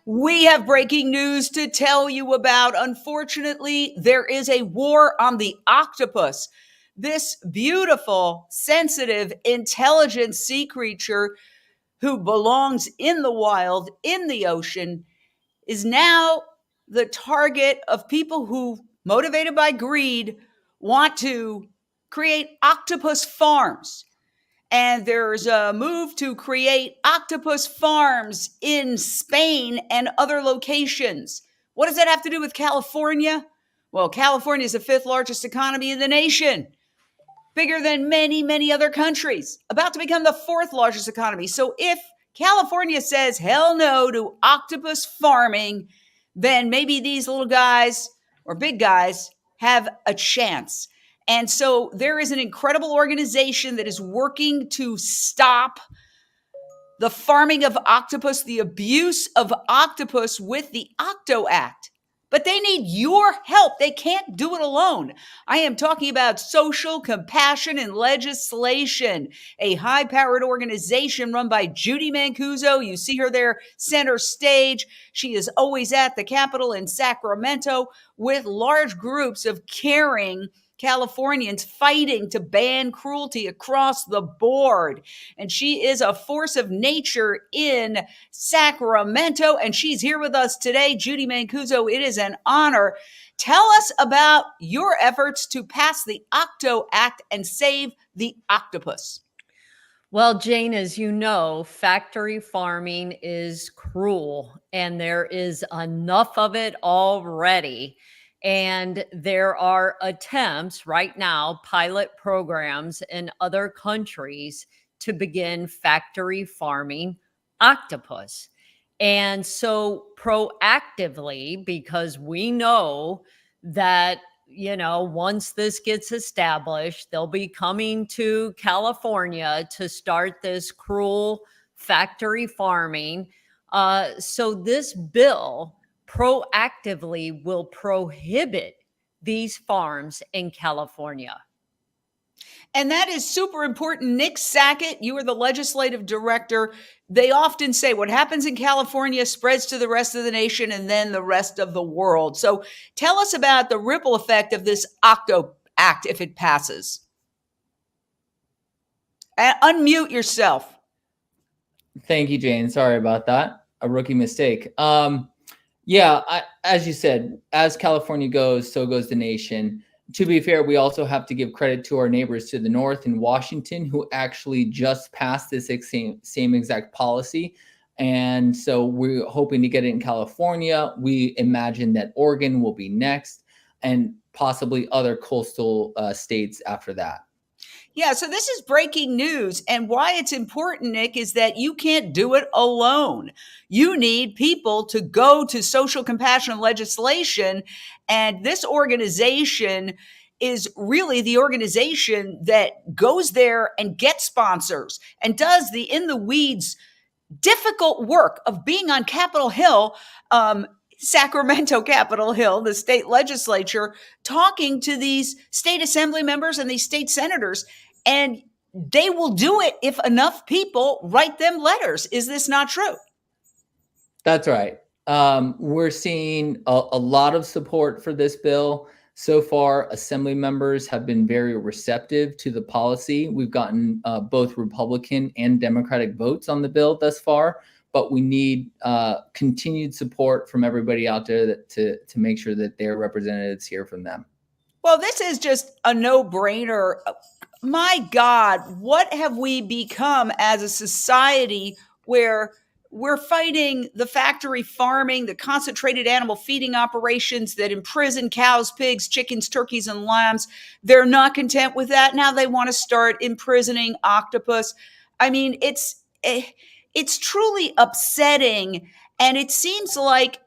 We have breaking news to tell you about. Unfortunately, there is a war on the octopus. This beautiful, sensitive, intelligent sea creature who belongs in the wild, in the ocean, is now the target of people who, motivated by greed, want to create octopus farms. And there's a move to create octopus farms in Spain and other locations. What does that have to do with California? Well, California is the fifth largest economy in the nation, bigger than many, many other countries, about to become the fourth largest economy. So if California says hell no to octopus farming, then maybe these little guys or big guys have a chance. And so there is an incredible organization that is working to stop the farming of octopus, the abuse of octopus with the Octo Act. But they need your help. They can't do it alone. I am talking about social compassion and legislation, a high-powered organization run by Judie Mancuso. You see her there center stage. She is always at the Capitol in Sacramento with large groups of caring Californians fighting to ban cruelty across the board. And she is a force of nature in Sacramento, and she's here with us today. Judie Mancuso, it is an honor. Tell us about your efforts to pass the Octo Act and save the octopus. Well, Jane, as you know, factory farming is cruel, and there is enough of it already. And there are attempts right now, pilot programs in other countries to begin factory farming octopus. And so proactively, because we know that, once this gets established, they'll be coming to California to start this cruel factory farming. So this bill proactively will prohibit these farms in California. And that is super important. Nick Sackett, you are the legislative director. They often say what happens in California spreads to the rest of the nation and then the rest of the world. So tell us about the ripple effect of this Octo Act if it passes. Unmute yourself. Thank you, Jane. Sorry about that. A rookie mistake. As you said, as California goes, so goes the nation. To be fair, we also have to give credit to our neighbors to the north in Washington, who actually just passed this same exact policy. And so we're hoping to get it in California. We imagine that Oregon will be next, and possibly other coastal states after that. Yeah, so this is breaking news. And why it's important, Nick, is that you can't do it alone. You need people to go to social compassion legislation. And this organization is really the organization that goes there and gets sponsors and does the in the weeds difficult work of being on Capitol Hill, Sacramento Capitol Hill, the state legislature, talking to these state assembly members and these state senators. And they will do it if enough people write them letters. Is this not true? That's right. We're seeing a lot of support for this bill. So far, assembly members have been very receptive to the policy. We've gotten both Republican and Democratic votes on the bill thus far, but we need continued support from everybody out there to make sure that their representatives hear from them. Well, this is just a no-brainer. My God, what have we become as a society where we're fighting the factory farming, the concentrated animal feeding operations that imprison cows, pigs, chickens, turkeys, and lambs? They're not content with that. Now they want to start imprisoning octopus. I mean, it's truly upsetting. And it seems like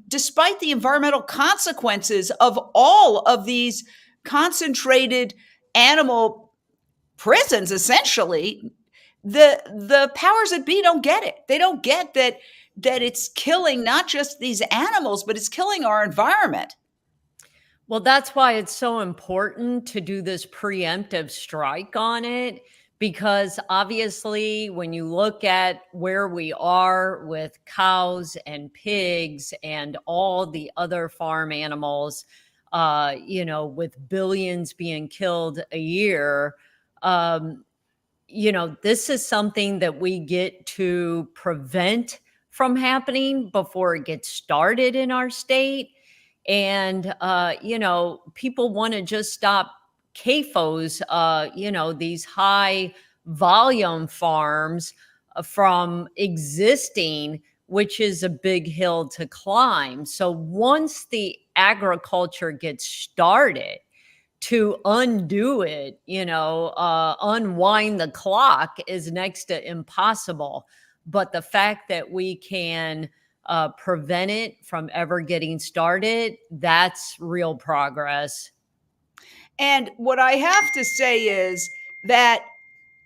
despite the environmental consequences of all of these concentrated animal prisons, essentially, the powers that be don't get it. They don't get that it's killing not just these animals, but it's killing our environment. Well, that's why it's so important to do this preemptive strike on it, because obviously when you look at where we are with cows and pigs and all the other farm animals, with billions being killed a year, this is something that we get to prevent from happening before it gets started in our state. And, people want to just stop CAFOs, these high volume farms from existing, which is a big hill to climb. So once the agriculture gets started, to undo it, unwind the clock is next to impossible. But the fact that we can prevent it from ever getting started, that's real progress. And what I have to say is that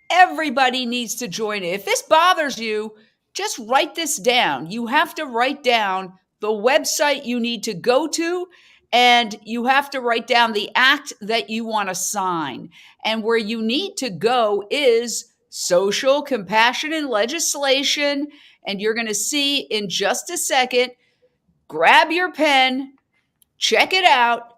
everybody needs to join it. If this bothers you, just write this down. You have to write down the website you need to go to, and you have to write down the act that you want to sign. And where you need to go is social compassion and legislation. And you're going to see in just a second, grab your pen, check it out.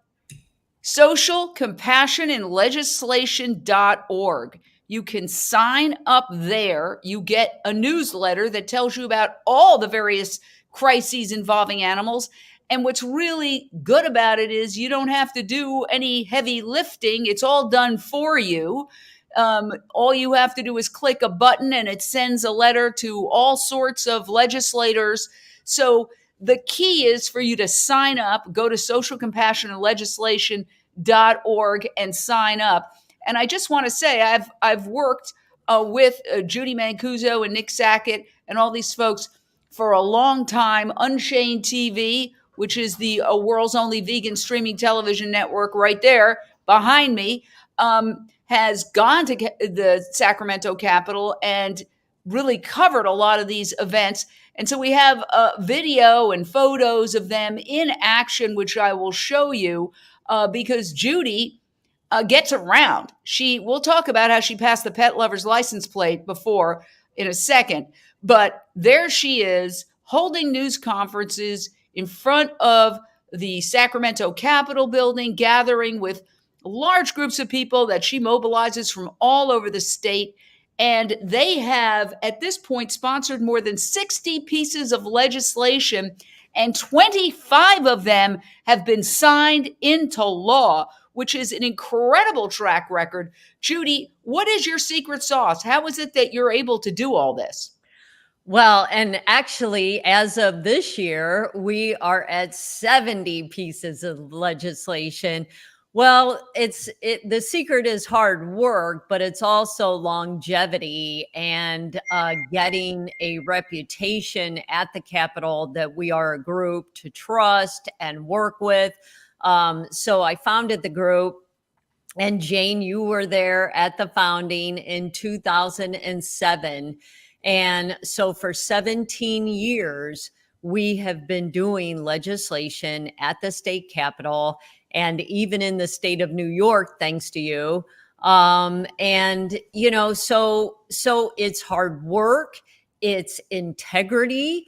Social Compassion and Legislation.org. You can sign up there. You get a newsletter that tells you about all the various crises involving animals. And what's really good about it is you don't have to do any heavy lifting. It's all done for you. All you have to do is click a button and it sends a letter to all sorts of legislators. So the key is for you to sign up, go to Social Compassion and Legislation.org and sign up. And I just want to say I've worked with Judie Mancuso and Nick Sackett and all these folks for a long time. Unchained TV, which is the world's only vegan streaming television network right there behind me, has gone to the Sacramento Capitol and really covered a lot of these events. And so we have video and photos of them in action, which I will show you because Judie gets around. We'll talk about how she passed the pet lover's license plate before in a second. But there she is holding news conferences in front of the Sacramento Capitol building, gathering with large groups of people that she mobilizes from all over the state. And they have, at this point, sponsored more than 60 pieces of legislation, and 25 of them have been signed into law, which is an incredible track record. Judie, what is your secret sauce? How is it that you're able to do all this? Well, and actually, as of this year, we are at 70 pieces of legislation. Well, the secret is hard work, but it's also longevity and getting a reputation at the Capitol that we are a group to trust and work with. So I founded the group. And Jane, you were there at the founding in 2007. And so for 17 years, we have been doing legislation at the state capitol and even in the state of New York, thanks to you. So it's hard work, it's integrity,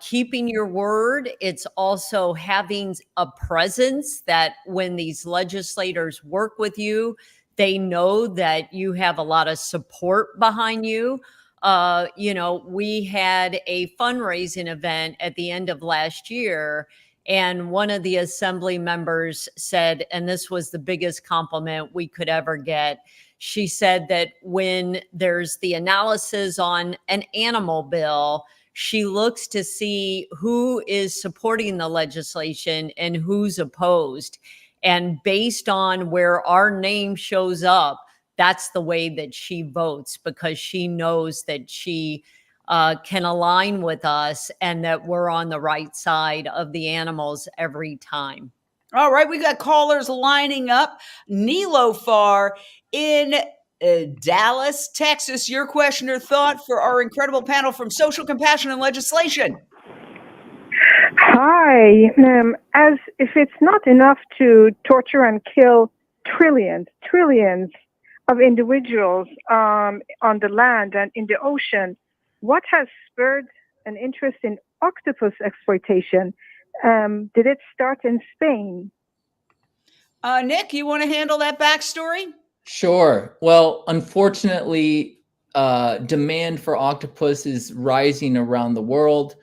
keeping your word. It's also having a presence that when these legislators work with you, they know that you have a lot of support behind you. We had a fundraising event at the end of last year, and one of the assembly members said, and this was the biggest compliment we could ever get. She said that when there's the analysis on an animal bill, she looks to see who is supporting the legislation and who's opposed. And based on where our name shows up, that's the way that she votes, because she knows that she can align with us and that we're on the right side of the animals every time. All right, we got callers lining up. Nilofar in Dallas, Texas. Your question or thought for our incredible panel from Social Compassion and Legislation. Hi. As if it's not enough to torture and kill trillions of individuals on the land and in the ocean. What has spurred an interest in octopus exploitation? Did it start in Spain? Nick, you want to handle that backstory? Sure. Well, unfortunately, demand for octopus is rising around the world.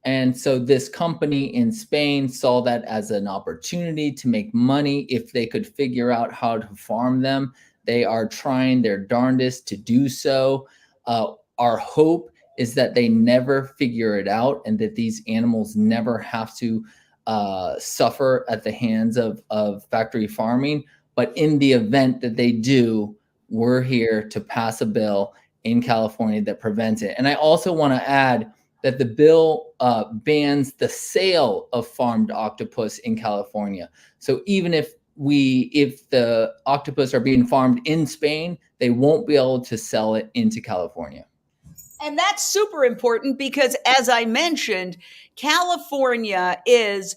And so this company in Spain saw that as an opportunity to make money if they could figure out how to farm them. They are trying their darndest to do so. Our hope is that they never figure it out and that these animals never have to suffer at the hands of factory farming. But in the event that they do, we're here to pass a bill in California that prevents it. And I also want to add that the bill bans the sale of farmed octopus in California. So even if the octopus are being farmed in Spain, they won't be able to sell it into California. And that's super important because, as I mentioned, California is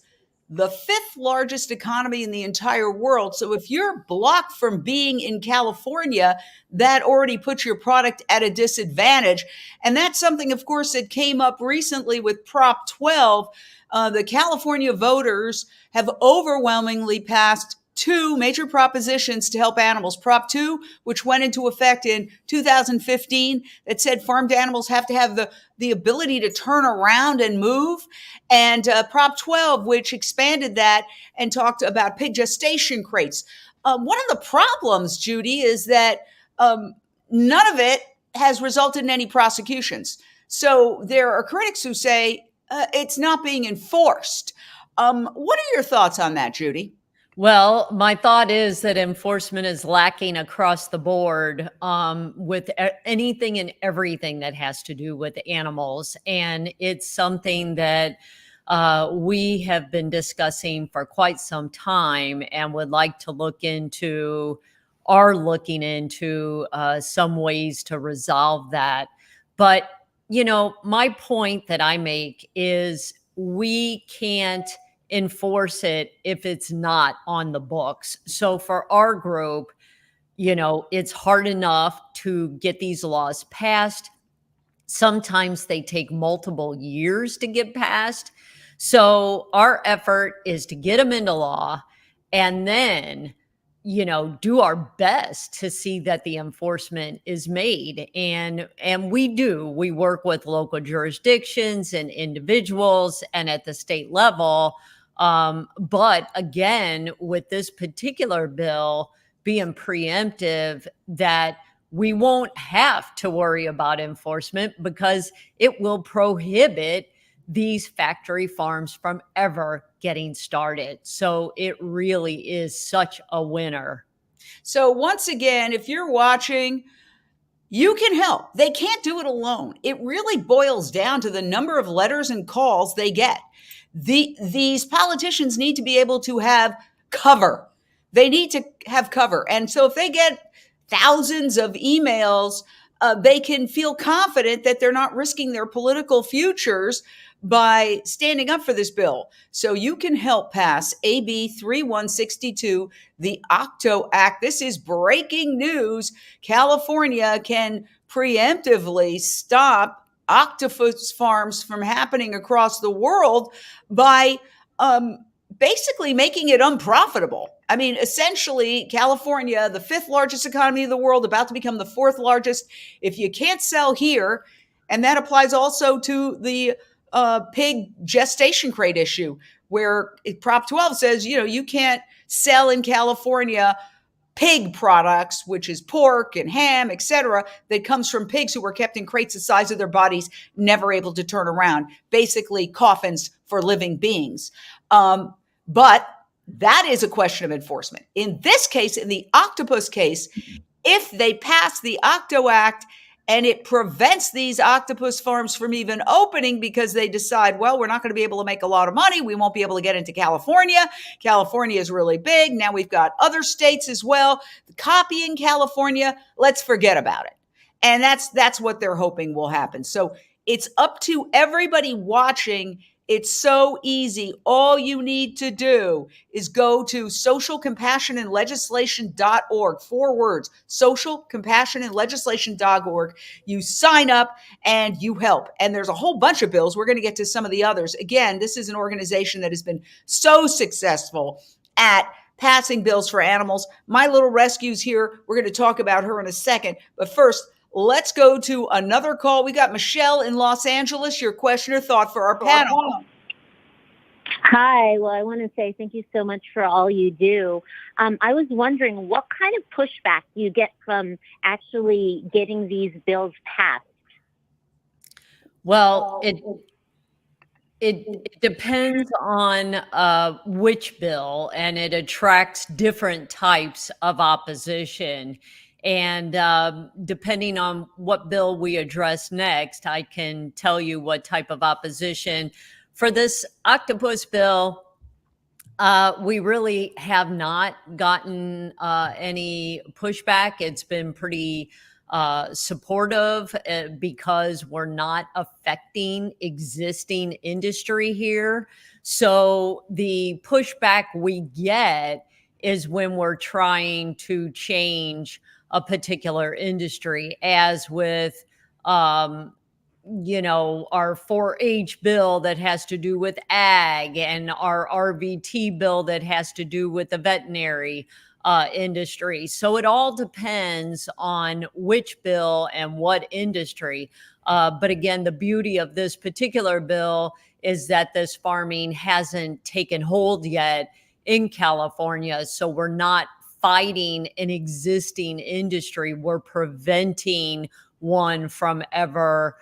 the fifth largest economy in the entire world. So if you're blocked from being in California, that already puts your product at a disadvantage. And that's something, of course, that came up recently with Prop 12. The California voters have overwhelmingly passed two major propositions to help animals. Prop 2, which went into effect in 2015, that said farmed animals have to have the ability to turn around and move. And Prop 12, which expanded that and talked about pig gestation crates. One of the problems, Judie, is that none of it has resulted in any prosecutions. So there are critics who say it's not being enforced. What are your thoughts on that, Judie? Well, my thought is that enforcement is lacking across the board with anything and everything that has to do with animals. And it's something that we have been discussing for quite some time and would like to are looking into some ways to resolve that. But, my point that I make is we can't enforce it if it's not on the books. So for our group, it's hard enough to get these laws passed. Sometimes they take multiple years to get passed. So our effort is to get them into law and then, do our best to see that the enforcement is made. And we work with local jurisdictions and individuals and at the state level. But again, with this particular bill being preemptive, that we won't have to worry about enforcement because it will prohibit these factory farms from ever getting started. So it really is such a winner. So once again, if you're watching, you can help. They can't do it alone. It really boils down to the number of letters and calls they get. These politicians need to be able to have cover. They need to have cover. And so if they get thousands of emails, they can feel confident that they're not risking their political futures by standing up for this bill. So you can help pass AB 3162, the Octo Act. This is breaking news. California can preemptively stop octopus farms from happening across the world by basically making it unprofitable. I mean, essentially, California, the fifth largest economy in the world, about to become the fourth largest. If you can't sell here, and that applies also to the pig gestation crate issue, where Prop 12 says, you can't sell in California pig products, which is pork and ham, etc., that comes from pigs who were kept in crates the size of their bodies, never able to turn around, basically coffins for living beings. But that is a question of enforcement. In this case, in the octopus case, if they pass the Octo Act and it prevents these octopus farms from even opening because they decide, well, we're not going to be able to make a lot of money. We won't be able to get into California. California is really big. Now we've got other states as well copying California. Let's forget about it. And that's what they're hoping will happen. So it's up to everybody watching It's so easy. All you need to do is go to socialcompassionandlegislation.org, 4 words, socialcompassionandlegislation.org. You sign up and you help. And there's a whole bunch of bills. We're going to get to some of the others. Again, this is an organization that has been so successful at passing bills for animals. My Little Rescue's here. We're going to talk about her in a second. But first, let's go to another call. We got Michelle in Los Angeles. Your question or thought for our panel. Hi. Well, I want to say thank you so much for all you do. I was wondering what kind of pushback you get from actually getting these bills passed. Well, it depends on which bill, and it attracts different types of opposition. And depending on what bill we address next, I can tell you what type of opposition. For this octopus bill, we really have not gotten any pushback. It's been pretty supportive because we're not affecting existing industry here. So the pushback we get is when we're trying to change a particular industry, as with our 4-H bill that has to do with ag, and our RVT bill that has to do with the veterinary industry. So it all depends on which bill and what industry. But again, the beauty of this particular bill is that this farming hasn't taken hold yet in California. So we're not fighting an existing industry. We're preventing one from ever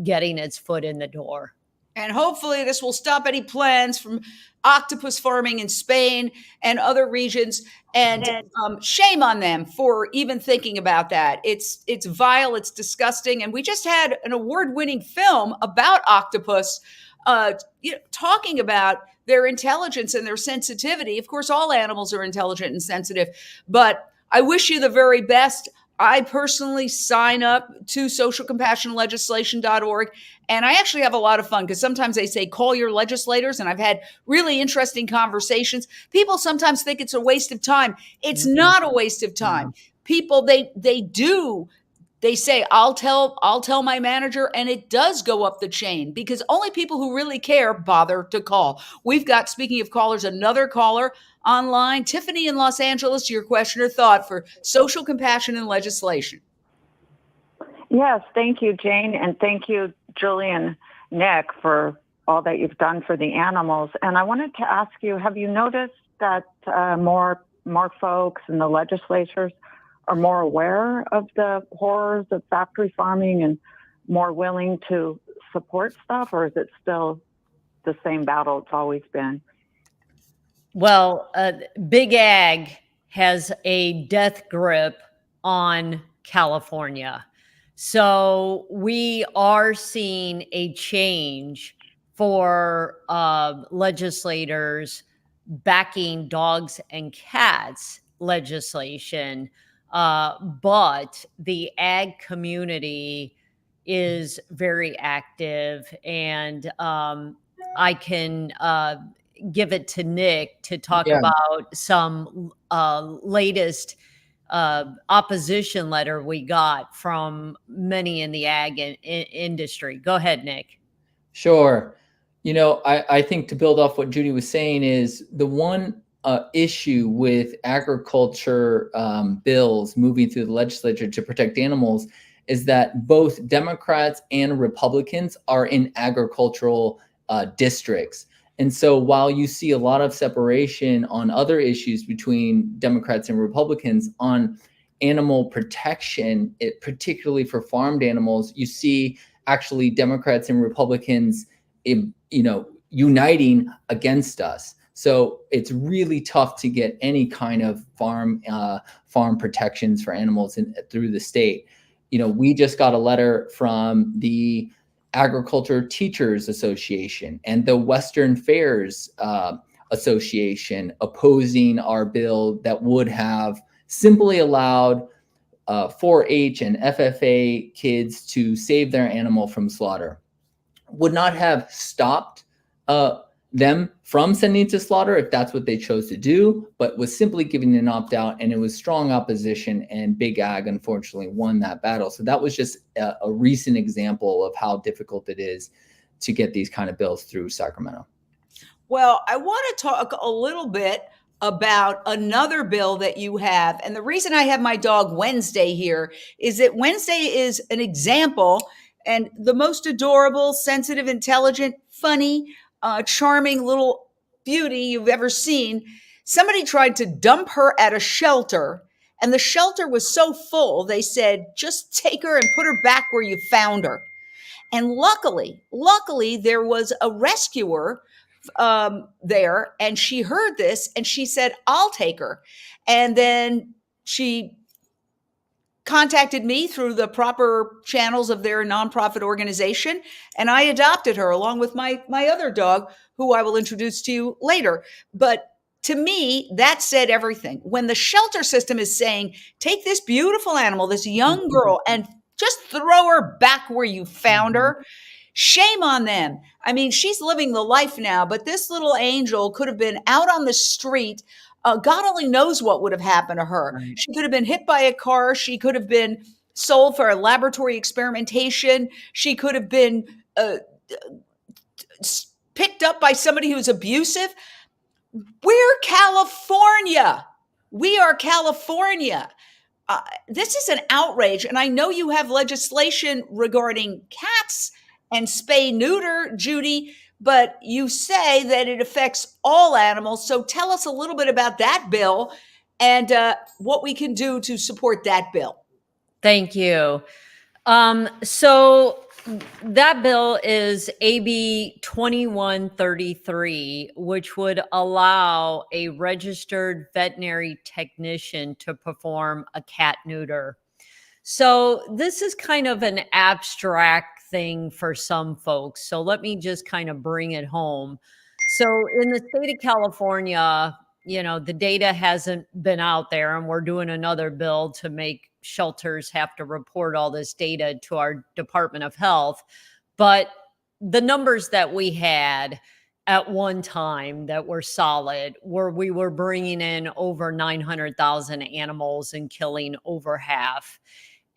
getting its foot in the door. And hopefully this will stop any plans from octopus farming in Spain and other regions. And shame on them for even thinking about that. It's vile, it's disgusting. And we just had an award-winning film about octopus, talking about their intelligence and their sensitivity. Of course, all animals are intelligent and sensitive, but I wish you the very best. I personally sign up to socialcompassionlegislation.org, and I actually have a lot of fun because sometimes they say, call your legislators, and I've had really interesting conversations. People sometimes think it's a waste of time. It's not a waste of time. People, they say, I'll tell my manager, and it does go up the chain because only people who really care bother to call. We've got, speaking of callers, another caller online. Tiffany in Los Angeles, your question or thought for social compassion and legislation. Yes, thank you, Jane, and thank you, Julie and Nick, for all that you've done for the animals. And I wanted to ask you, have you noticed that more folks in the legislatures are more aware of the horrors of factory farming and more willing to support stuff, or is it still the same battle it's always been? Well, Big Ag has a death grip on California. So we are seeing a change for legislators backing dogs and cats legislation. But the ag community is very active, and I can give it to Nick to talk about some latest opposition letter we got from many in the ag industry. Go ahead, Nick. Sure. I think to build off what Judie was saying is the one issue with agriculture bills moving through the legislature to protect animals is that both Democrats and Republicans are in agricultural districts. And so while you see a lot of separation on other issues between Democrats and Republicans on animal protection, particularly for farmed animals, you see actually Democrats and Republicans, uniting against us. So it's really tough to get any kind of farm protections for animals through the state. We just got a letter from the Agriculture Teachers Association and the Western Fairs Association opposing our bill that would have simply allowed 4-H and FFA kids to save their animal from slaughter. Would not have stopped them from sending to slaughter if that's what they chose to do, but was simply giving an opt-out, and it was strong opposition, and Big Ag unfortunately won that battle. So that was just a recent example of how difficult it is to get these kind of bills through Sacramento. Well, I want to talk a little bit about another bill that you have. And the reason I have my dog Wednesday here is that Wednesday is an example and the most adorable, sensitive, intelligent, funny, charming little beauty you've ever seen. Somebody tried to dump her at a shelter, and the shelter was so full, they said, just take her and put her back where you found her. And luckily, there was a rescuer there, and she heard this and she said, I'll take her. And then she contacted me through the proper channels of their nonprofit organization, and I adopted her along with my other dog, who I will introduce to you later. But to me, that said everything. When the shelter system is saying, take this beautiful animal, this young girl, and just throw her back where you found her, shame on them. I mean, she's living the life now, but this little angel could have been out on the street. God only knows what would have happened to her. Right. She could have been hit by a car. She could have been sold for a laboratory experimentation. She could have been picked up by somebody who's abusive. We're California. We are California. This is an outrage. And I know you have legislation regarding cats and spay neuter, Judie, but you say that it affects all animals. So tell us a little bit about that bill and what we can do to support that bill. Thank you. So that bill is AB 2133, which would allow a registered veterinary technician to perform a cat neuter. So this is kind of an abstract thing for some folks. So let me just kind of bring it home. So in the state of California, you know, the data hasn't been out there, and we're doing another bill to make shelters have to report all this data to our Department of Health. But the numbers that we had at one time that were solid were we were bringing in over 900,000 animals and killing over half.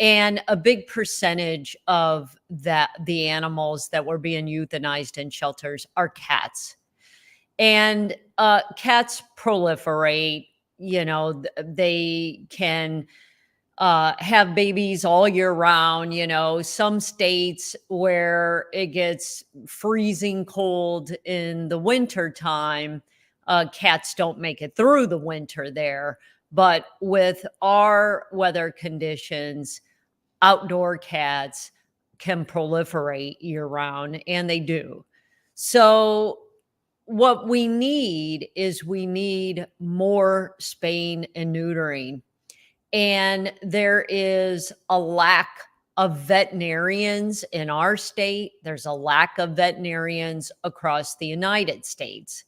And a big percentage of that, the animals that were being euthanized in shelters are cats. And cats proliferate, you know, they can have babies all year round. You know, some states where it gets freezing cold in the winter time, cats don't make it through the winter there. But with our weather conditions, outdoor cats can proliferate year round, and they do. So what we need is we need more spaying and neutering. And there is a lack of veterinarians in our state. There's a lack of veterinarians across the United States.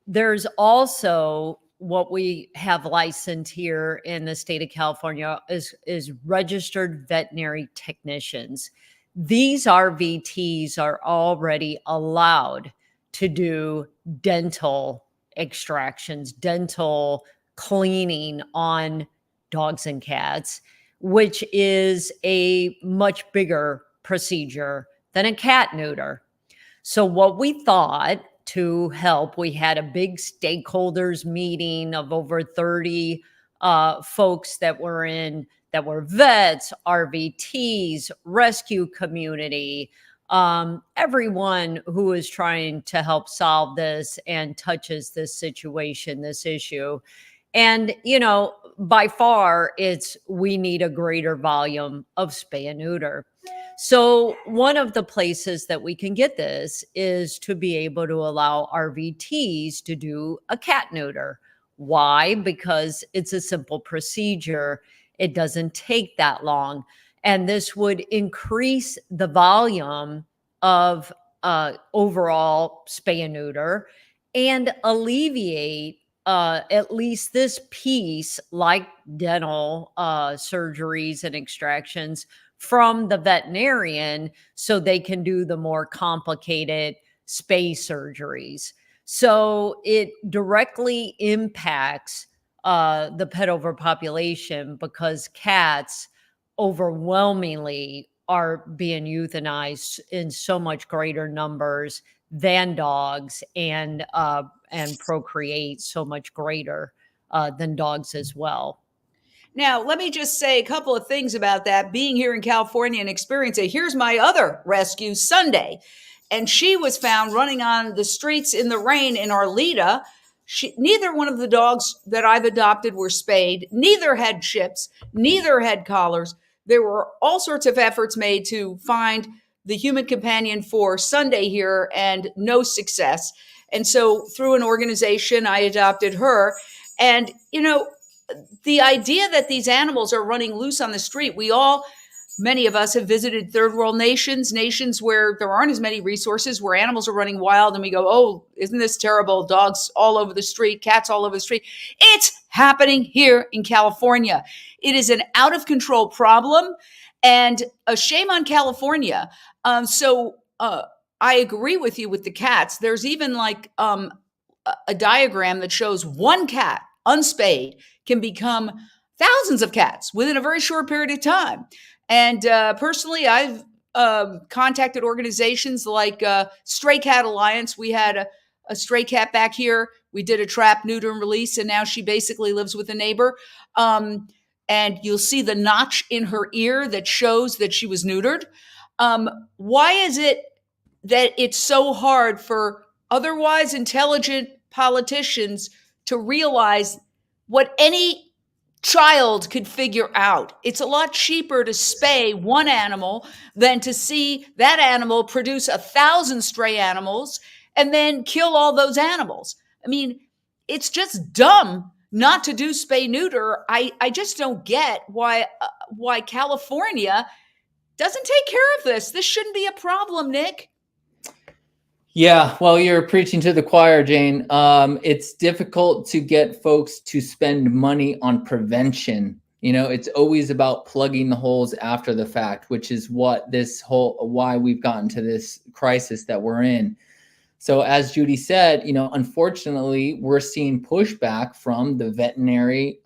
There's also what we have licensed here in the state of California is registered veterinary technicians. These RVTs are already allowed to do dental extractions, dental cleaning on dogs and cats, which is a much bigger procedure than a cat neuter. So what we thought to help, we had a big stakeholders meeting of over 30 folks that were vets, RVTs, rescue community, everyone who is trying to help solve this and touches this situation, this issue. And, you know, by far, we need a greater volume of spay and neuter. So one of the places that we can get this is to be able to allow RVTs to do a cat neuter. Why? Because it's a simple procedure. It doesn't take that long. And this would increase the volume of overall spay and neuter and alleviate at least this piece, like dental surgeries and extractions, from the veterinarian, so they can do the more complicated spay surgeries. So it directly impacts the pet overpopulation, because cats overwhelmingly are being euthanized in so much greater numbers than dogs, and procreate so much greater than dogs as well. Now, let me just say a couple of things about that. Being here in California and experiencing, here's my other rescue, Sunday. And she was found running on the streets in the rain in Arleta. Neither one of the dogs that I've adopted were spayed. Neither had chips. Neither had collars. There were all sorts of efforts made to find the human companion for Sunday here, and no success. And so through an organization, I adopted her. And, the idea that these animals are running loose on the street, many of us have visited third world nations where there aren't as many resources, where animals are running wild, and we go, oh, isn't this terrible? Dogs all over the street, cats all over the street. It's happening here in California. It is an out of control problem, and a shame on California. I agree with you with the cats. There's even like a diagram that shows one cat unspayed can become thousands of cats within a very short period of time. And personally, I've contacted organizations like Stray Cat Alliance. We had a stray cat back here. We did a trap, neuter, and release, and now she basically lives with a neighbor. And you'll see the notch in her ear that shows that she was neutered. Why is it that it's so hard for otherwise intelligent politicians to realize what any child could figure out? It's a lot cheaper to spay one animal than to see that animal produce 1,000 stray animals and then kill all those animals. I mean, it's just dumb not to do spay neuter. I just don't get why California doesn't take care of this. This shouldn't be a problem, Nick. Yeah, well, you're preaching to the choir, Jane. It's difficult to get folks to spend money on prevention. It's always about plugging the holes after the fact, which is why we've gotten to this crisis that we're in. So as Judie said, unfortunately, we're seeing pushback from the veterinary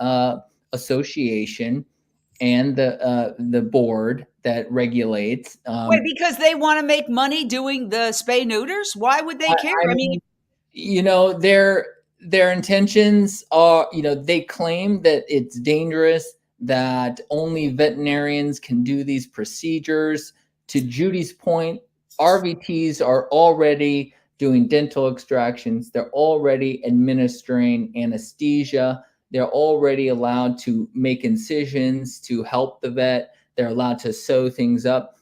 association and the board that regulates. Wait, because they want to make money doing the spay neuters? Why would they care? I mean, their intentions are, they claim that it's dangerous, that only veterinarians can do these procedures. To Judie's point, RVTs are already doing dental extractions. They're already administering anesthesia. They're already allowed to make incisions to help the vet. They're allowed to sew things up.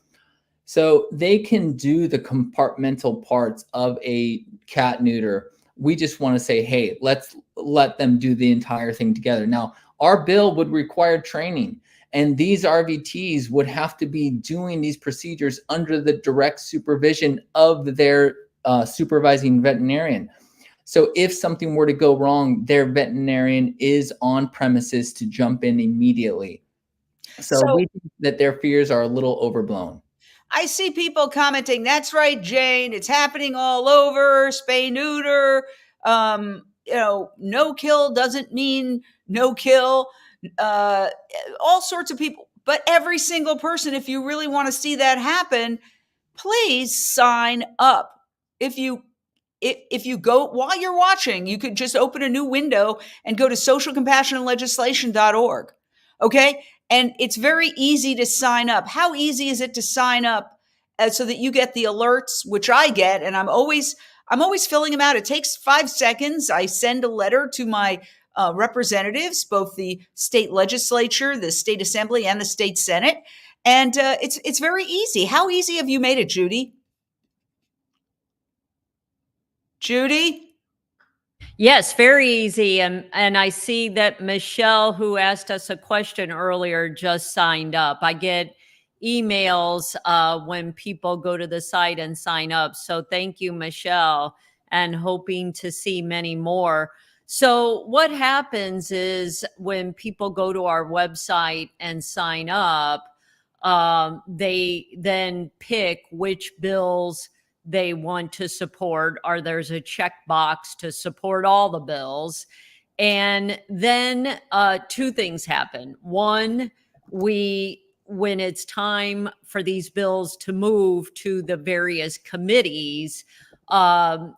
So they can do the compartmental parts of a cat neuter. We just want to say, hey, let's let them do the entire thing together. Now, our bill would require training, and these RVTs would have to be doing these procedures under the direct supervision of their supervising veterinarian. So if something were to go wrong, their veterinarian is on premises to jump in immediately. So we think that their fears are a little overblown. I see people commenting, that's right, Jane, it's happening all over, spay neuter. No kill doesn't mean no kill. All sorts of people. But every single person, if you really want to see that happen, please sign up. If you go while you're watching, you could just open a new window and go to socialcompassionlegislation.org. Okay. And it's very easy to sign up. How easy is it to sign up so that you get the alerts, which I get, and I'm always filling them out. It takes 5 seconds. I send a letter to my representatives, both the state legislature, the state assembly, and the state senate. And it's very easy. How easy have you made it, Judie? Judie? Yes, very easy. And I see that Michelle, who asked us a question earlier, just signed up. I get emails when people go to the site and sign up. So thank you, Michelle, and hoping to see many more. So what happens is when people go to our website and sign up, they then pick which bills they want to support, or there's a checkbox to support all the bills. And then two things happen. One, when it's time for these bills to move to the various committees,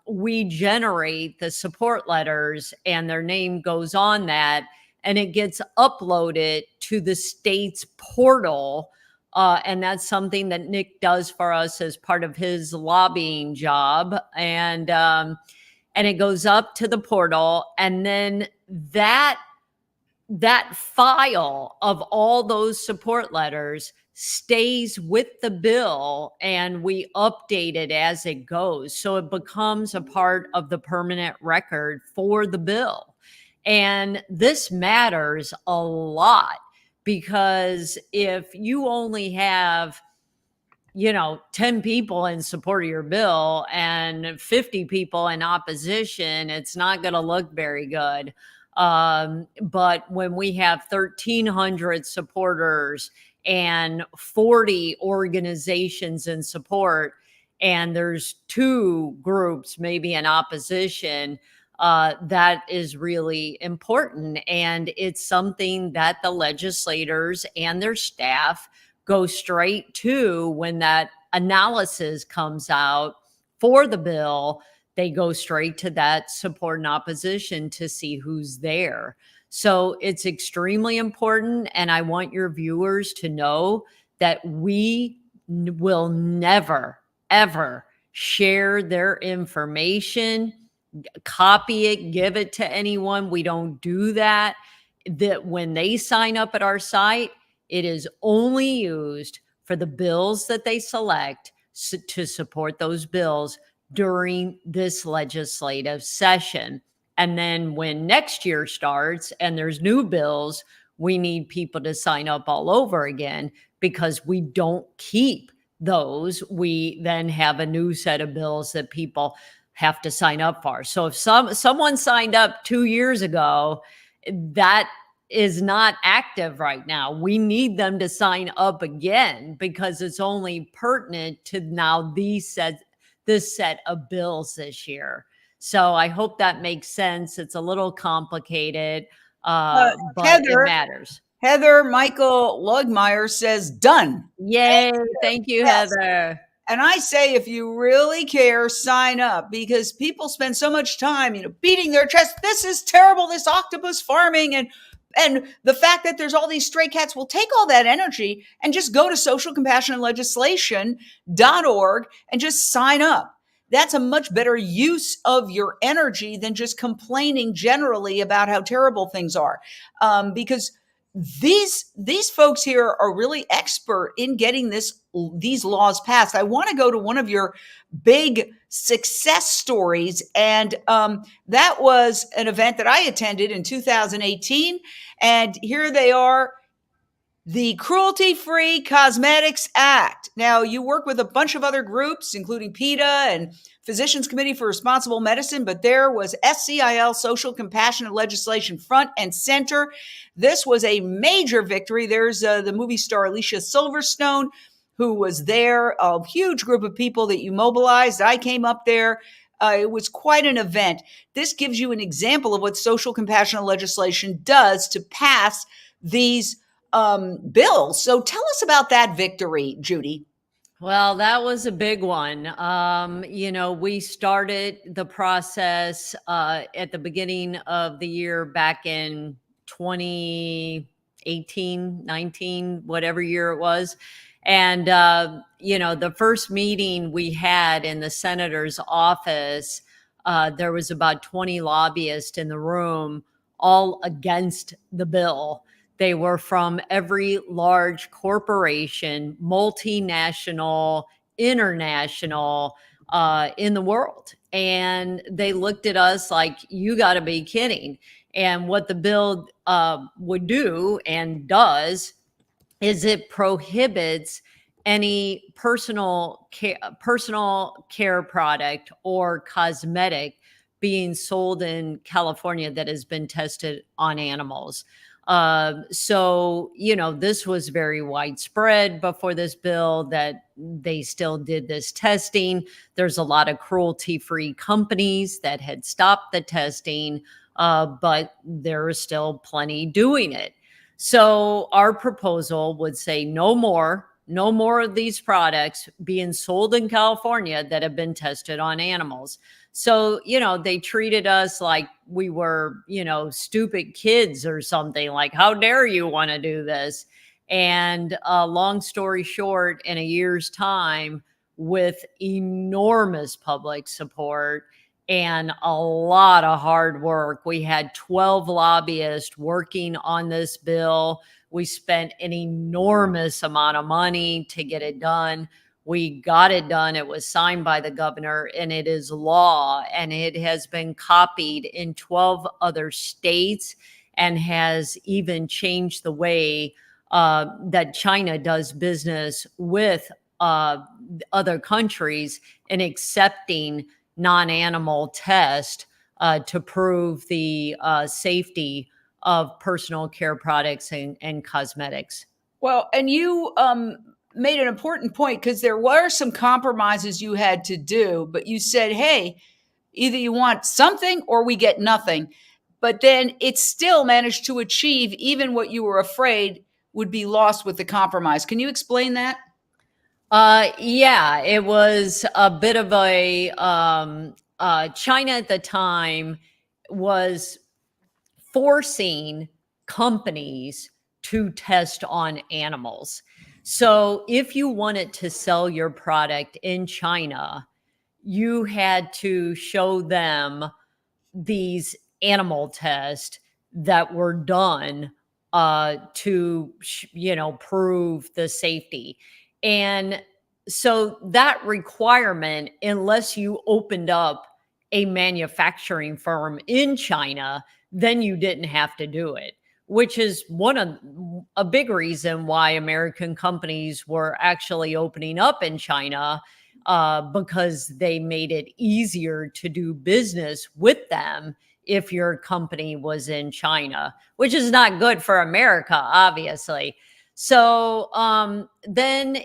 we generate the support letters and their name goes on that, and it gets uploaded to the state's portal. And that's something that Nick does for us as part of his lobbying job. And it goes up to the portal, and then that file of all those support letters stays with the bill, and we update it as it goes. So it becomes a part of the permanent record for the bill. And this matters a lot, because if you only have 10 people in support of your bill and 50 people in opposition, it's not going to look very good. But when we have 1,300 supporters and 40 organizations in support, and there's 2 groups maybe in opposition, that is really important. And it's something that the legislators and their staff go straight to when that analysis comes out for the bill. They go straight to that support and opposition to see who's there. So it's extremely important. And I want your viewers to know that we will never, ever share their information, copy it, give it to anyone. We don't do that. That when they sign up at our site, it is only used for the bills that they select to support those bills during this legislative session. And then when next year starts and there's new bills, we need people to sign up all over again, because we don't keep those. We then have a new set of bills that people have to sign up for. So if someone signed up 2 years ago, that is not active right now. We need them to sign up again, because it's only pertinent to now this set of bills this year. So I hope that makes sense. It's a little complicated, but Heather, it matters. Heather Michael Lugmeyer says done. Yay. Thank you, Yes. Heather. And I say, if you really care, sign up, because people spend so much time, beating their chest. This is terrible, this octopus farming. And the fact that there's all these stray cats, will take all that energy and just go to socialcompassionlegislation.org and just sign up. That's a much better use of your energy than just complaining generally about how terrible things are. Because these folks here are really expert in getting these laws passed. I want to go to one of your big success stories, and that was an event that I attended in 2018. And here they are, the Cruelty-Free Cosmetics Act. Now, you work with a bunch of other groups, including PETA and Physicians Committee for Responsible Medicine, but there was SCIL, Social Compassionate Legislation, front and center. This was a major victory. There's the movie star Alicia Silverstone, who was there, a huge group of people that you mobilized. I came up there. It was quite an event. This gives you an example of what social compassionate legislation does to pass these bills. So tell us about that victory, Judie. Well, that was a big one. We started the process at the beginning of the year back in 2018, 19, whatever year it was. And, the first meeting we had in the senator's office, there was about 20 lobbyists in the room, all against the bill. They were from every large corporation, multinational, international, in the world. And they looked at us like, you got to be kidding. And what the bill would do and does is it prohibits any personal care product or cosmetic being sold in California that has been tested on animals. So, this was very widespread before this bill that they still did this testing. There's a lot of cruelty-free companies that had stopped the testing, but there are still plenty doing it. So our proposal would say no more of these products being sold in California that have been tested on animals. So, they treated us like we were, stupid kids or something, like, how dare you want to do this? And long story short, in a year's time, with enormous public support and a lot of hard work, we had 12 lobbyists working on this bill. We spent an enormous amount of money to get it done. We got it done. It was signed by the governor, and it is law, and it has been copied in 12 other states and has even changed the way that China does business with other countries in accepting non-animal tests to prove the safety of personal care products and cosmetics. Well, and you made an important point, because there were some compromises you had to do, but you said, hey, either you want something or we get nothing. But then it still managed to achieve even what you were afraid would be lost with the compromise. Can you explain that? Yeah, it was a bit of a China at the time was forcing companies to test on animals. So if you wanted to sell your product in China, you had to show them these animal tests that were done to prove the safety. And so that requirement, unless you opened up a manufacturing firm in China, then you didn't have to do it, which is a big reason why American companies were actually opening up in China, because they made it easier to do business with them if your company was in China, which is not good for America, obviously. So then,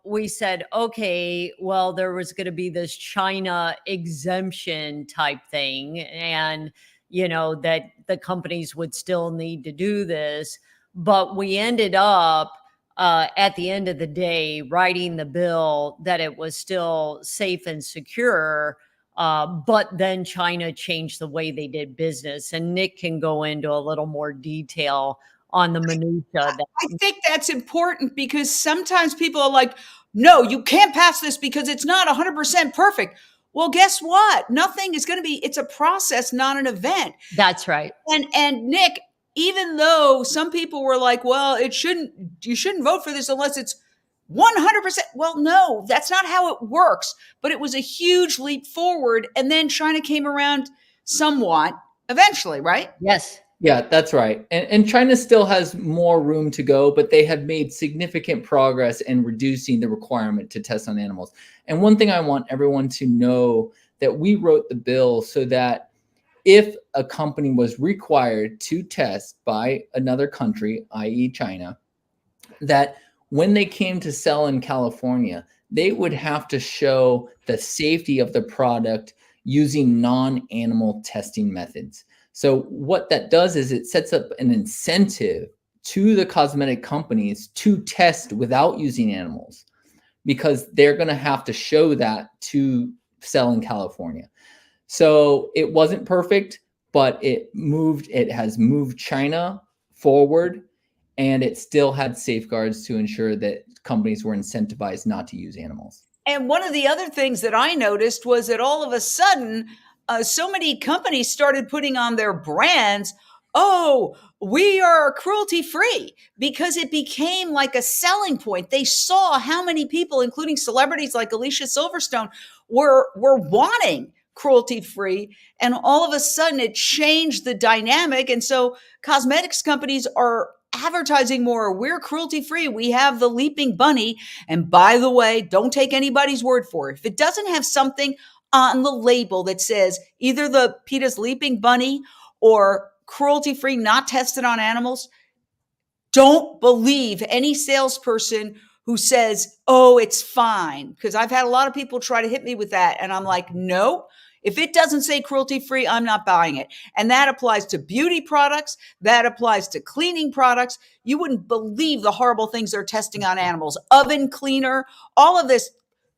we said, okay, well, there was going to be this China exemption type thing, and, that the companies would still need to do this. But we ended up, at the end of the day, writing the bill that it was still safe and secure. But then China changed the way they did business. And Nick can go into a little more detail on the minutia. I think that's important, because sometimes people are like, no, you can't pass this because it's not 100% perfect. Well, guess what? Nothing is going to be, it's a process, not an event. That's right. And Nick, even though some people were like, well, you shouldn't vote for this unless it's 100%. Well, no, that's not how it works. But it was a huge leap forward. And then China came around somewhat eventually, right? Yes. Yeah, that's right. And China still has more room to go, but they have made significant progress in reducing the requirement to test on animals. And one thing I want everyone to know, that we wrote the bill so that if a company was required to test by another country, i.e. China, that when they came to sell in California, they would have to show the safety of the product using non-animal testing methods. So what that does is it sets up an incentive to the cosmetic companies to test without using animals, because they're going to have to show that to sell in California. So it wasn't perfect, but it has moved China forward, and it still had safeguards to ensure that companies were incentivized not to use animals. And one of the other things that I noticed was that all of a sudden, so many companies started putting on their brands, oh, we are cruelty free, because it became like a selling point. They saw how many people, including celebrities like Alicia Silverstone, were wanting cruelty free. And all of a sudden it changed the dynamic. And so cosmetics companies are advertising more. We're cruelty free. We have the leaping bunny. And by the way, don't take anybody's word for it. If it doesn't have something on the label that says either the PETA's leaping bunny or cruelty-free, not tested on animals, don't believe any salesperson who says, oh, it's fine. Because I've had a lot of people try to hit me with that. And I'm like, no, if it doesn't say cruelty-free, I'm not buying it. And that applies to beauty products. That applies to cleaning products. You wouldn't believe the horrible things they're testing on animals. Oven cleaner, all of this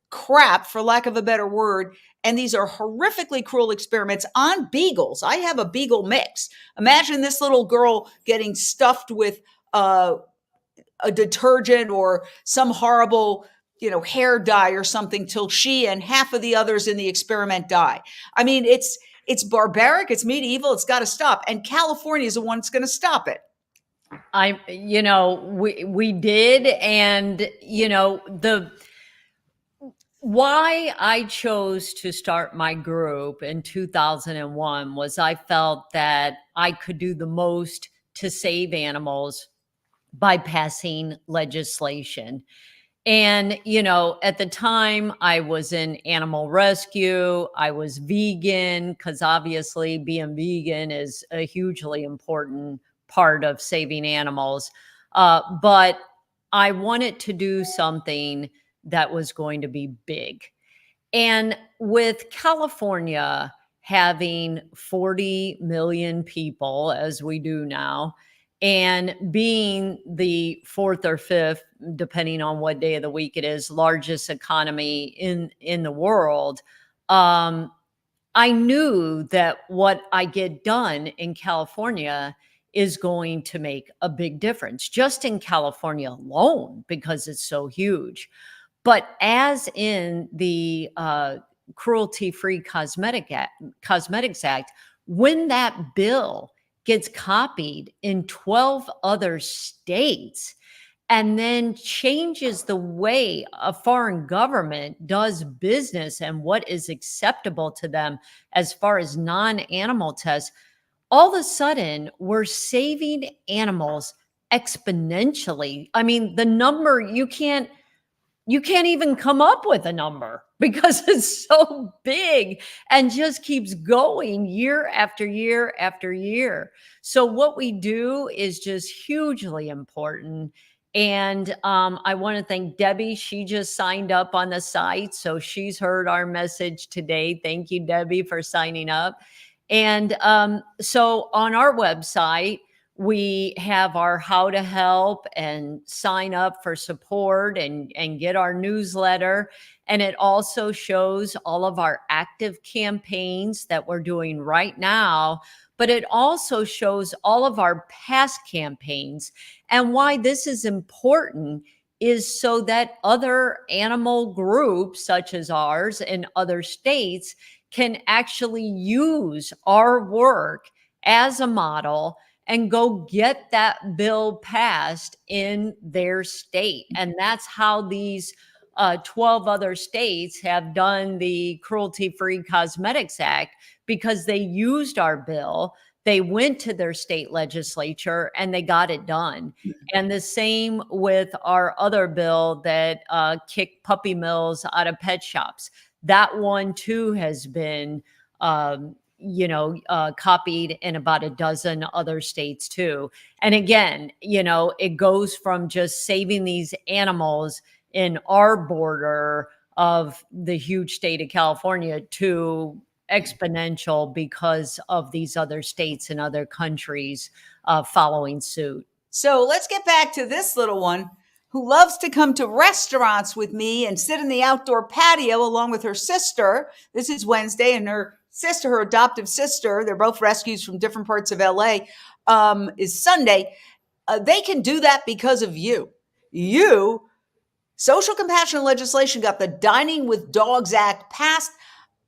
crap, for lack of a better word. And these are horrifically cruel experiments on beagles. I have a beagle mix. Imagine this little girl getting stuffed with a detergent or some horrible, hair dye or something till she and half of the others in the experiment die. I mean, it's barbaric, it's medieval, it's got to stop. And California is the one that's going to stop it. We did. And, why I chose to start my group in 2001 was I felt that I could do the most to save animals by passing legislation. And, at the time I was in animal rescue, I was vegan, because obviously being vegan is a hugely important part of saving animals. But I wanted to do something that was going to be big. And with California having 40 million people, as we do now, and being the fourth or fifth, depending on what day of the week it is, largest economy in the world, I knew that what I get done in California is going to make a big difference, just in California alone, because it's so huge. But as in the Cruelty-Free Cosmetics Act, when that bill gets copied in 12 other states and then changes the way a foreign government does business and what is acceptable to them as far as non-animal tests, all of a sudden we're saving animals exponentially. I mean, the number, you can't even come up with a number because it's so big and just keeps going year after year after year. So what we do is just hugely important. And I want to thank Debbie. She just signed up on the site, so she's heard our message today. Thank you, Debbie, for signing up. And so on our website, we have our how to help and sign up for support and get our newsletter. And it also shows all of our active campaigns that we're doing right now, but it also shows all of our past campaigns. And why this is important is so that other animal groups such as ours in other states can actually use our work as a model and go get that bill passed in their state. And that's how these 12 other states have done the Cruelty-Free Cosmetics Act, because they used our bill. They went to their state legislature and they got it done. And the same with our other bill that kicked puppy mills out of pet shops. That one too has been copied in about a dozen other states too. And again, it goes from just saving these animals in our border of the huge state of California to exponential because of these other states and other countries following suit. So let's get back to this little one who loves to come to restaurants with me and sit in the outdoor patio along with her sister. This is Wednesday, and her sister, her adoptive sister, they're both rescues from different parts of LA, is Sunday. They can do that because of you. Social compassion legislation got the Dining with Dogs Act passed.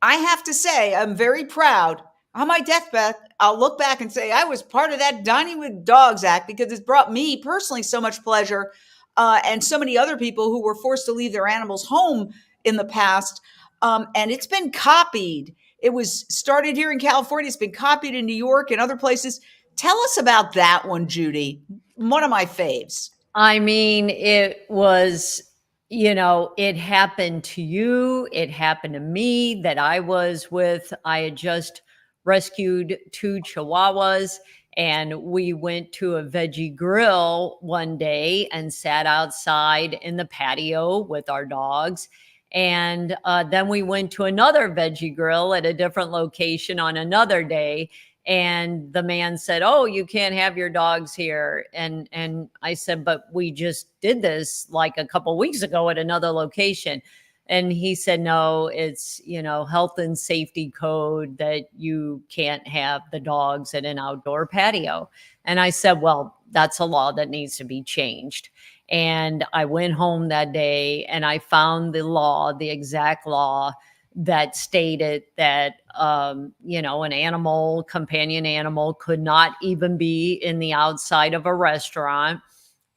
I have to say, I'm very proud. On my deathbed, I'll look back and say I was part of that Dining with Dogs Act because it's brought me personally so much pleasure, and so many other people who were forced to leave their animals home in the past. And it's been copied. It was started here in California. It's been copied in New York and other places. Tell us about that one, Judie. One of my faves. I mean, it was, it happened to you. It happened to me that I had just rescued 2 Chihuahuas. And we went to a veggie grill one day and sat outside in the patio with our dogs. And then we went to another veggie grill at a different location on another day. And the man said, "Oh, you can't have your dogs here." And I said, "But we just did this like a couple weeks ago at another location." And he said, "No, it's, health and safety code that you can't have the dogs at an outdoor patio." And I said, "Well, that's a law that needs to be changed." And I went home that day and I found the law, the exact law that stated that, an animal, companion animal, could not even be in the outside of a restaurant,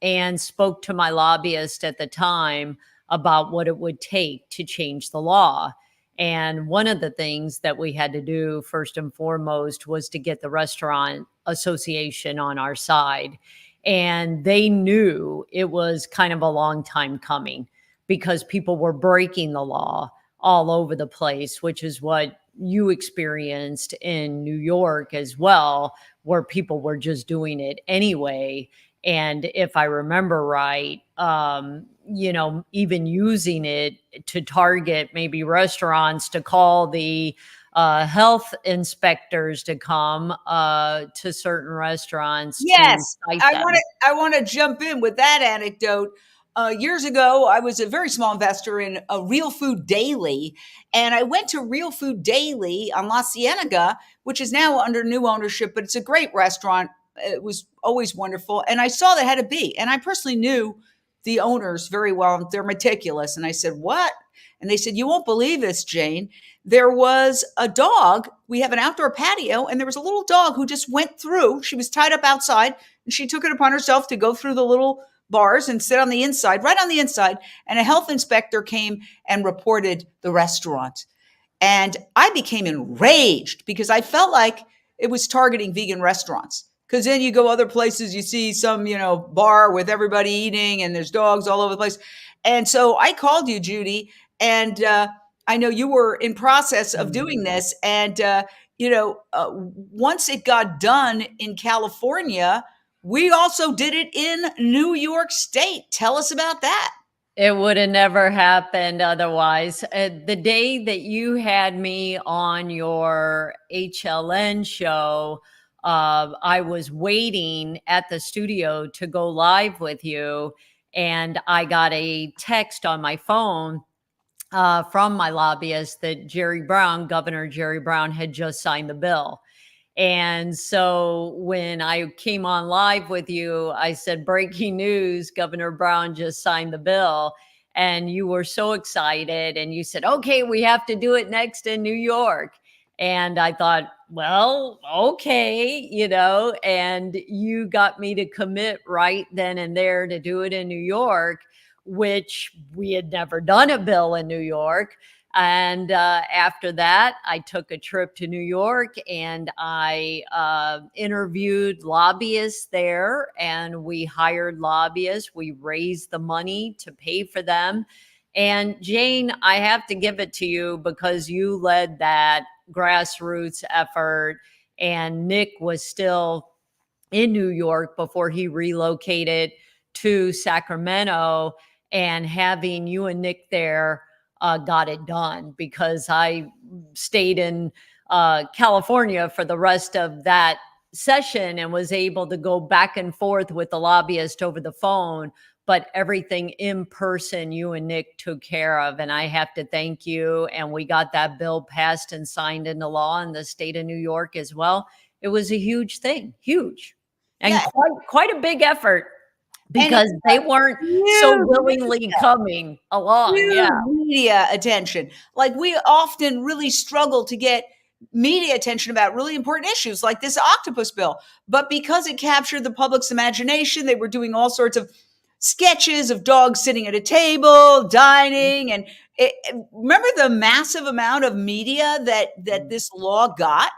and spoke to my lobbyist at the time about what it would take to change the law. And one of the things that we had to do first and foremost was to get the restaurant association on our side. And they knew it was kind of a long time coming because people were breaking the law all over the place, which is what you experienced in New York as well, where people were just doing it anyway. And if I remember right, even using it to target maybe restaurants, to call the health inspectors to come to certain restaurants to Yes, cite I them. want to. I want to jump in with that anecdote. Years ago, I was a very small investor in a Real Food Daily, and I went to Real Food Daily on La Cienega, which is now under new ownership, but it's a great restaurant. It was always wonderful, and I saw that had a bee, and I personally knew the owners very well. They're meticulous, and I said, "What?" And they said, "You won't believe this, Jane. There was a dog. We have an outdoor patio, and there was a little dog who just went through. She was tied up outside, and she took it upon herself to go through the little bars and sit on the inside, right on the inside. And a health inspector came and reported the restaurant. And I became enraged because I felt like it was targeting vegan restaurants. Because then you go other places, you see some, bar with everybody eating and there's dogs all over the place. And so I called you, Judie, and I know you were in process of doing this. And, once it got done in California, we also did it in New York State. Tell us about that. It would have never happened otherwise. The day that you had me on your HLN show, I was waiting at the studio to go live with you. And I got a text on my phone from my lobbyist that Governor Jerry Brown, had just signed the bill. And so when I came on live with you, I said, "Breaking news, Governor Brown just signed the bill." And you were so excited. And you said, "Okay, we have to do it next in New York." And I thought, well, okay, and you got me to commit right then and there to do it in New York, which we had never done a bill in New York. And after that, I took a trip to New York and I interviewed lobbyists there, and we hired lobbyists. We raised the money to pay for them. And Jane, I have to give it to you because you led that grassroots effort, and Nick was still in New York before he relocated to Sacramento, and having you and Nick there got it done, because I stayed in California for the rest of that session and was able to go back and forth with the lobbyist over the phone. But everything in person, you and Nick took care of. And I have to thank you. And we got that bill passed and signed into law in the state of New York as well. It was a huge thing, huge, and Yeah. quite a big effort, because And they weren't so huge willingly coming along. Yeah. media attention. Like, we often really struggle to get media attention about really important issues like this octopus bill. But because it captured the public's imagination, they were doing all sorts of sketches of dogs sitting at a table, dining. And remember the massive amount of media that this law got?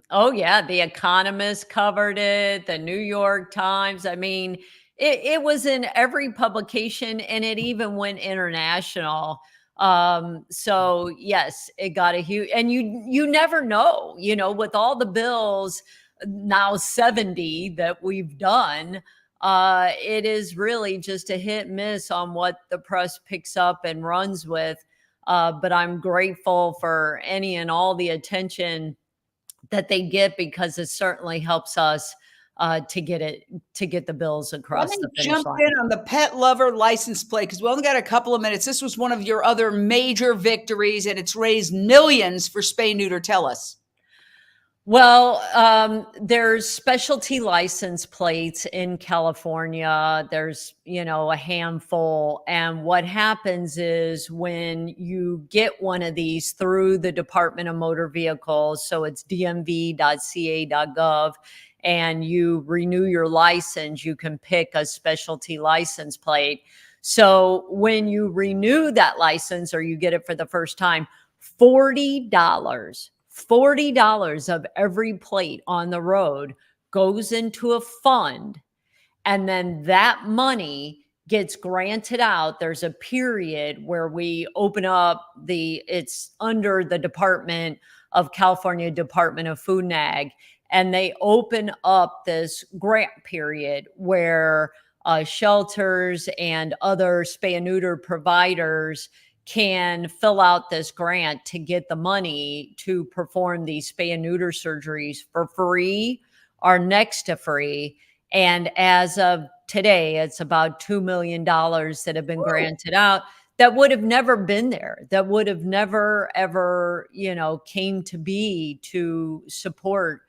Oh, yeah. The Economist covered it, the New York Times. I mean, it was in every publication, and it even went international. So yes, it got a huge, and you never know, with all the bills, now 70 that we've done. It is really just a hit and miss on what the press picks up and runs with. But I'm grateful for any and all the attention that they get, because it certainly helps us to get the bills across Let me the finish jump line. in on the pet lover license plate, because we only got a couple of minutes. This was one of your other major victories, and it's raised millions for spay neuter. Tell us. Well, there's specialty license plates in California. There's, a handful. And what happens is when you get one of these through the Department of Motor Vehicles, so it's dmv.ca.gov, and you renew your license, you can pick a specialty license plate. So when you renew that license or you get it for the first time, $40 of every plate on the road goes into a fund, and then that money gets granted out. There's a period where we open up it's under the Department of California Department of Food and Ag, and they open up this grant period where shelters and other spay and neuter providers can fill out this grant to get the money to perform these spay and neuter surgeries for free or next to free. And as of today, it's about $2 million that have been granted out that would have never been there, that would have never, ever, came to be to support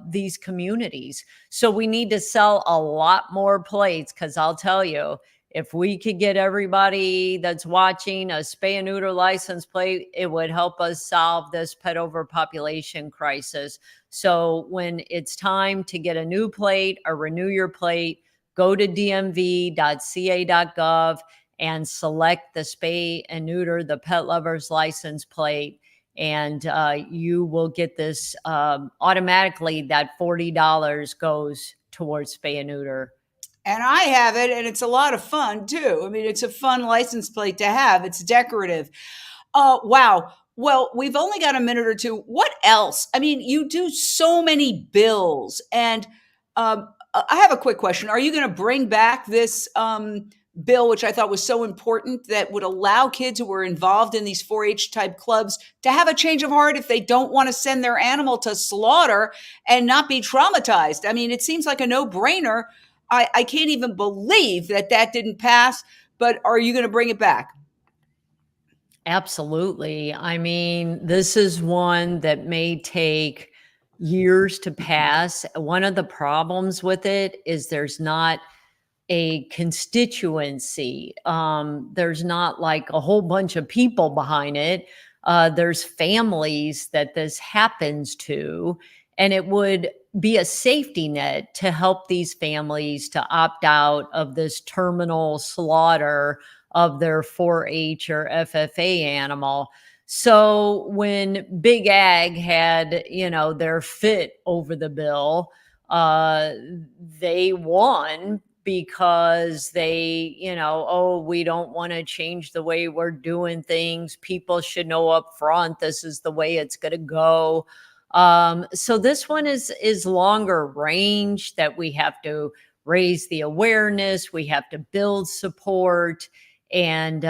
these communities. So we need to sell a lot more plates, because I'll tell you, if we could get everybody that's watching a spay and neuter license plate, it would help us solve this pet overpopulation crisis. So when it's time to get a new plate or renew your plate, go to dmv.ca.gov and select the spay and neuter, the pet lover's license plate. And you will get this automatically. That $40 goes towards spay and neuter. And I have it, and it's a lot of fun too. I mean, it's a fun license plate to have. It's decorative. Wow. Well, we've only got a minute or two. What else? I mean, you do so many bills, and I have a quick question. Are you going to bring back this bill, which I thought was so important, that would allow kids who were involved in these 4-H type clubs to have a change of heart if they don't want to send their animal to slaughter and not be traumatized? I mean, it seems like a no-brainer. I can't even believe that didn't pass, but are you going to bring it back? Absolutely. I mean, this is one that may take years to pass. One of the problems with it is there's not a constituency. There's not like a whole bunch of people behind it. There's families that this happens to, and it would be a safety net to help these families to opt out of this terminal slaughter of their 4-H or FFA animal. So when Big Ag had, their fit over the bill, they won because they, we don't want to change the way we're doing things. People should know up front, this is the way it's going to go. So this one is longer range, that we have to raise the awareness, we have to build support, and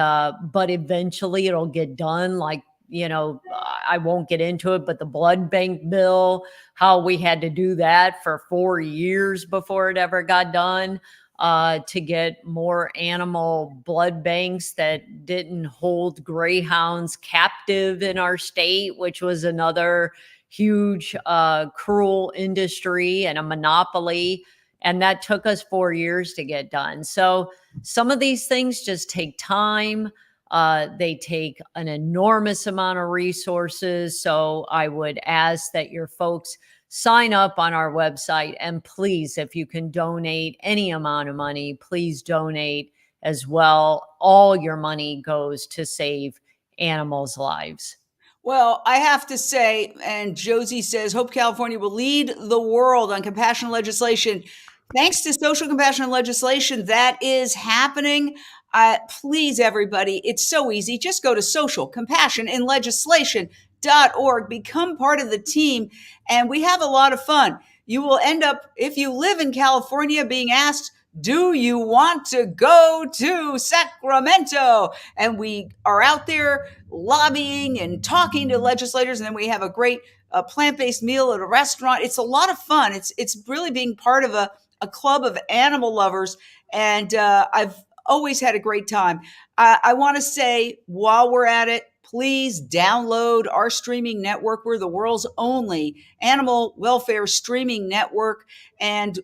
but eventually it'll get done. Like, I won't get into it, but the blood bank bill, how we had to do that for 4 years before it ever got done, to get more animal blood banks that didn't hold greyhounds captive in our state, which was another huge, cruel industry and a monopoly. And that took us 4 years to get done. So some of these things just take time. They take an enormous amount of resources. So I would ask that your folks sign up on our website. And please, if you can donate any amount of money, please donate as well. All your money goes to save animals' lives. Well, I have to say, and Josie says, hope California will lead the world on compassion legislation. Thanks to social compassion legislation, that is happening. Please, everybody, it's so easy. Just go to socialcompassionandlegislation.com doesnt.org. Become part of the team, and we have a lot of fun. You will end up, if you live in California, being asked, do you want to go to Sacramento? And we are out there lobbying and talking to legislators, and then we have a great plant-based meal at a restaurant. It's a lot of fun. It's really being part of a club of animal lovers, and I've always had a great time. I want to say, while we're at it, please download our streaming network. We're the world's only animal welfare streaming network, and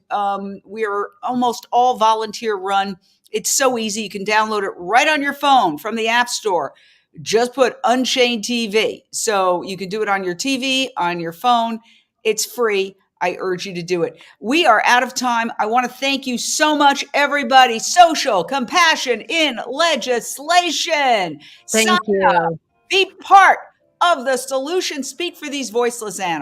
we're almost all volunteer run. It's so easy. You can download it right on your phone from the App Store. Just put Unchained TV. So you can do it on your TV, on your phone. It's free. I urge you to do it. We are out of time. I want to thank you so much, everybody. Social compassion in legislation. Thank you. Be part of the solution. Speak for these voiceless animals.